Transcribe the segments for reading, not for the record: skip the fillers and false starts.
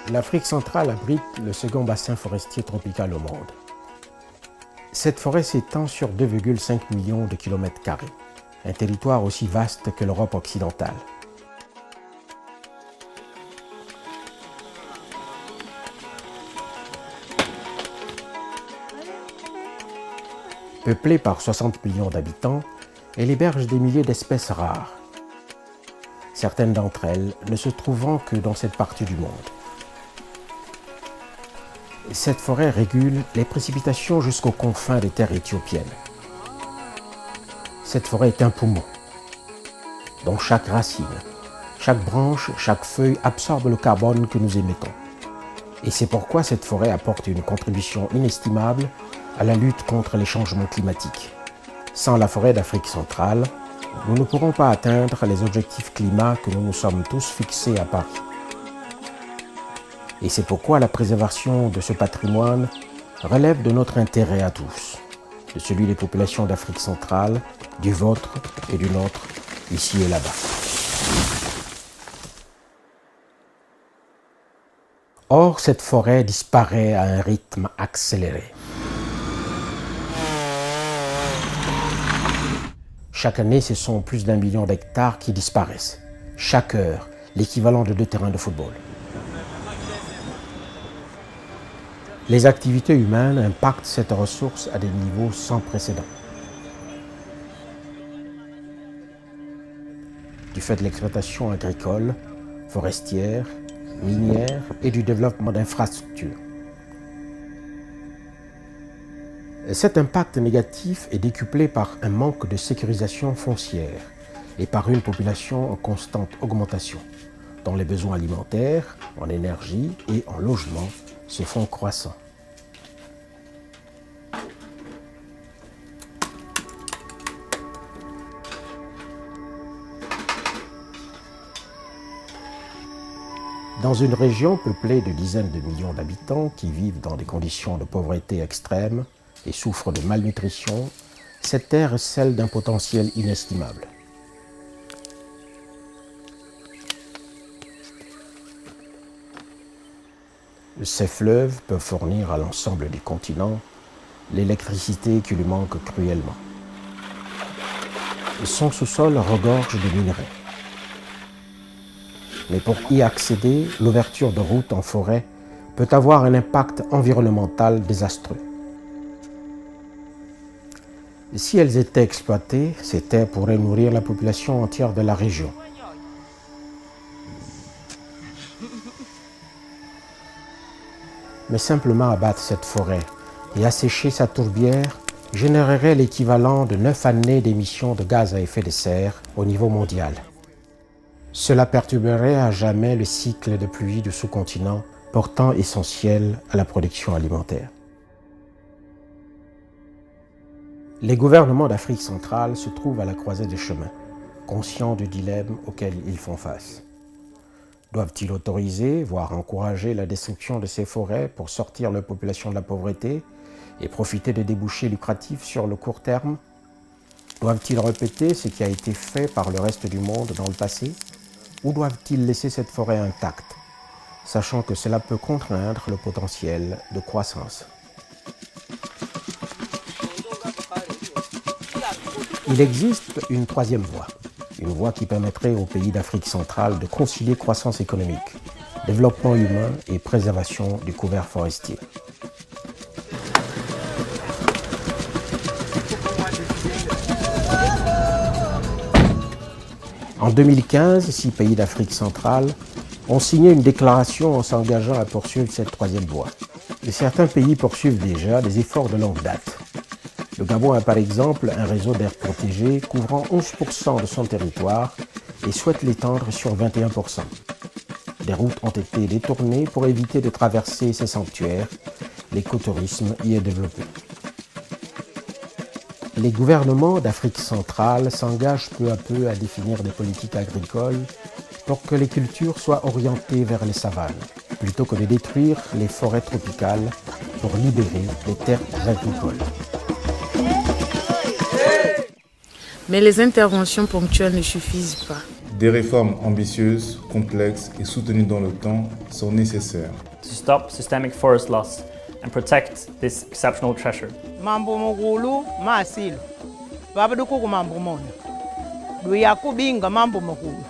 L'Afrique centrale abrite le second bassin forestier tropical au monde. Cette forêt s'étend sur 2,5 millions de kilomètres carrés, un territoire aussi vaste que l'Europe occidentale. Peuplée par 60 millions d'habitants, elle héberge des milliers d'espèces rares, certaines d'entre elles ne se trouvant que dans cette partie du monde. Cette forêt régule les précipitations jusqu'aux confins des terres éthiopiennes. Cette forêt est un poumon, dont chaque racine, chaque branche, chaque feuille absorbe le carbone que nous émettons. Et c'est pourquoi cette forêt apporte une contribution inestimable à la lutte contre les changements climatiques. Sans la forêt d'Afrique centrale, nous ne pourrons pas atteindre les objectifs climat que nous nous sommes tous fixés à Paris. Et c'est pourquoi la préservation de ce patrimoine relève de notre intérêt à tous, de celui des populations d'Afrique centrale, du vôtre et du nôtre, ici et là-bas. Or, cette forêt disparaît à un rythme accéléré. Chaque année, ce sont plus d'1 million d'hectares qui disparaissent. Chaque heure, l'équivalent de 2 terrains de football. Les activités humaines impactent cette ressource à des niveaux sans précédent. Du fait de l'exploitation agricole, forestière, minière et du développement d'infrastructures. Cet impact négatif est décuplé par un manque de sécurisation foncière et par une population en constante augmentation, dont les besoins alimentaires, en énergie et en logement se font croissants. Dans une région peuplée de dizaines de millions d'habitants qui vivent dans des conditions de pauvreté extrême et souffrent de malnutrition, cette terre est celle d'un potentiel inestimable. Ces fleuves peuvent fournir à l'ensemble du continent l'électricité qui lui manque cruellement. Son sous-sol regorge de minerais. Mais pour y accéder, l'ouverture de routes en forêt peut avoir un impact environnemental désastreux. Si elles étaient exploitées, ces terres pourraient nourrir la population entière de la région. Mais simplement abattre cette forêt et assécher sa tourbière générerait l'équivalent de 9 années d'émissions de gaz à effet de serre au niveau mondial. Cela perturberait à jamais le cycle de pluie du sous-continent, pourtant essentiel à la production alimentaire. Les gouvernements d'Afrique centrale se trouvent à la croisée des chemins, conscients du dilemme auquel ils font face. Doivent-ils autoriser, voire encourager la destruction de ces forêts pour sortir leur population de la pauvreté et profiter de débouchés lucratifs sur le court terme? Doivent-ils répéter ce qui a été fait par le reste du monde dans le passé? Ou doivent-ils laisser cette forêt intacte, sachant que cela peut contraindre le potentiel de croissance? Il existe une troisième voie qui permettrait aux pays d'Afrique centrale de concilier croissance économique, développement humain et préservation du couvert forestier. En 2015, 6 pays d'Afrique centrale ont signé une déclaration en s'engageant à poursuivre cette troisième voie. Et certains pays poursuivent déjà des efforts de longue date. Le Gabon a par exemple un réseau d'aires protégées couvrant 11% de son territoire et souhaite l'étendre sur 21%. Des routes ont été détournées pour éviter de traverser ces sanctuaires. L'écotourisme y est développé. Les gouvernements d'Afrique centrale s'engagent peu à peu à définir des politiques agricoles pour que les cultures soient orientées vers les savanes, plutôt que de détruire les forêts tropicales pour libérer les terres agricoles. Mais les interventions ponctuelles ne suffisent pas. Des réformes ambitieuses, complexes et soutenues dans le temps sont nécessaires. To stop systemic forest loss and protect this exceptional treasure. Mambo mokulu masilo. Babaduku mambo mona. Luyakubinga mambo mokulu.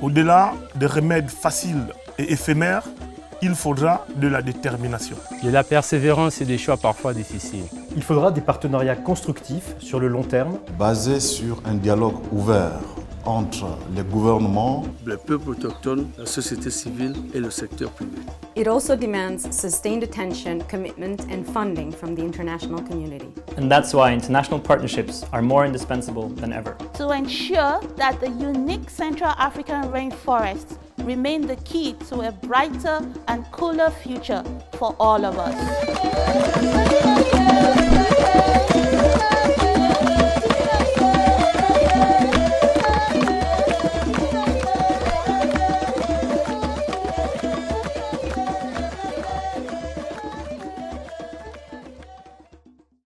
Au-delà des remèdes faciles et éphémères, il faudra de la détermination. De la persévérance et des choix parfois difficiles. Il faudra des partenariats constructifs sur le long terme. Basés sur un dialogue ouvert entre les gouvernements, les peuples autochtones, la société civile et le secteur privé. It also demands sustained attention, commitment and funding from the international community. And that's why international partnerships are more indispensable than ever. To ensure that the unique Central African rainforests remain the key to a brighter and cooler future for all of us.